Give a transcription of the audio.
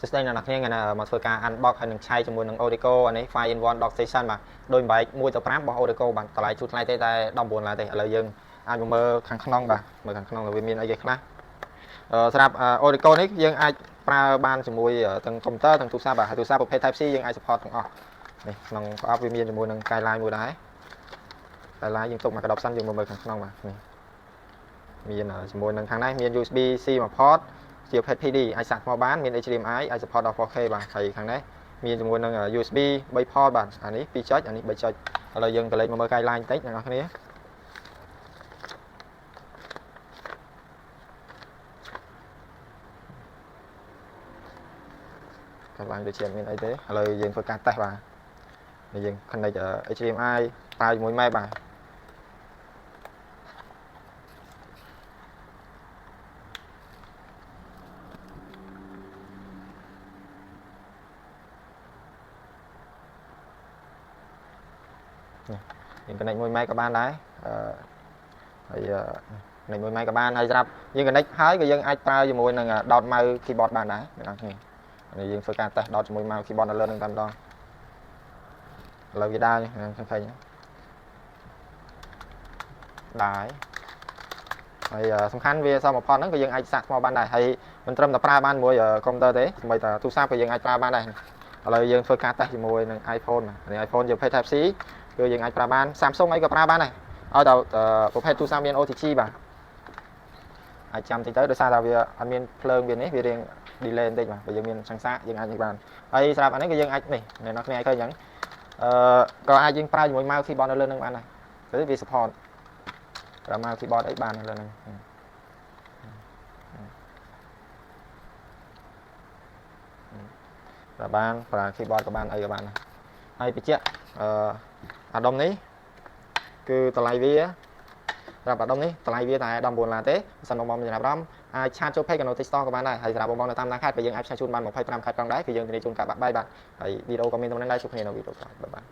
Sắp đây là nạc nghe là mà thôi cả unbox hay đừng chay cho mùi nâng Orico anh ấy file in one dockstation mà đôi bài mùi tập rap bỏ Orico bạn tại lại chút lại tay tay đong buồn lại tay lời dừng ai mơ khăn khăn bà mơ khăn khăn là vì miền ai vậy khác sắp Orico này dừng ai pra ban cho mùi từng computer từng tu sa bà tu sa một Type C dừng ai support từng này nòng có vì miền cho mùi nâng cài line mùi đáy cài line dừng tục mà cái đọc xanh dừng mơ khăn khăn bà miền cho mùi nâng thằng này miền USB C mà port chiều PD ai sạc màu bán miền HDMI ai support 4K បាទហើយខាងនេះមានជាមួយនឹង USB 3 port បាទអានេះ2ចុចអានេះ3ចុចឥឡូវយើងទៅលេខមកមើល guideline បន្តិចអ្នកនរគ្នាguideline ដូចជាមានអីទេឥឡូវយើងធ្វើការតេស្តបាទយើង connect HDMI ប្រើជាមួយ Mac បាទយើង connect មួយ Mac ក៏បានដែរហើយ connect មួយ Mac ក៏បានហើយស្រាប់យើង connect ហើយក៏យើងអាចប្រើជាមួយនឹង dot mouse keyboard បានដែរអ្នកនរគ្នានេះយើងធ្វើការ test dot ជាមួយ mouse keyboard នៅលើនឹងតែម្ដងឥឡូវវាដើរឃើញដែរហើយសំខាន់វាសមបំផុតហ្នឹងក៏យើងអាចសាកថ្មបានដែរហើយមិនត្រឹមតែប្រើបានមួយកុំព្យូទ័រទេសូម្បីតែទូរស័ព្ទក៏យើងអាចប្រើបានដែរឥឡូវយើងធ្វើការ test ជាមួយនឹង iPhone នេះ iPhone យើង Type C គឺយើងអាចប្រើបាន Samsung អីក៏ប្រើបានដែរឲ្យតែប្រភេទទូរស័ព្ទមាន OTG បាទអាចចាំតិចទៅដោយសារតែវាអត់មានភ្លើងវានេះវារៀង delay បន្តិចបាទបើយើងមានសង្សារយើងអាចនេះបានហើយស្រាប់អានេះក៏យើងអាចនេះអ្នកនរគ្នាអាចឃើញអញ្ចឹងក៏អាចយើងប្រើជាមួយ mouse keyboard នៅលើនឹងបានដែរទៅវា support ប្រើ mouse keyboard អីបាននៅលើនឹងប្រើបានប្រើ keyboard ក៏បានអីក៏បានដែរហើយបញ្ជាក់អាដុំនេះគឺតម្លៃវាសម្រាប់អាដុំនេះតម្លៃវាតែ$19ឡានទេបើសិនបងមានចំណាប់អារម្មណ៍អាចឆាតចូល page Notice Store ក៏បានដែរហើយសម្រាប់បងនៅតាមខេត្តបើយើងអាចផ្សាយជូនបាន25ខេត្តផងដែរគឺយើងធានាជូនការបាក់បាយបាទហើយវីដេអូក៏មានតំណែងដែរជួបគ្នានៅវីដេអូក្រោយបាយ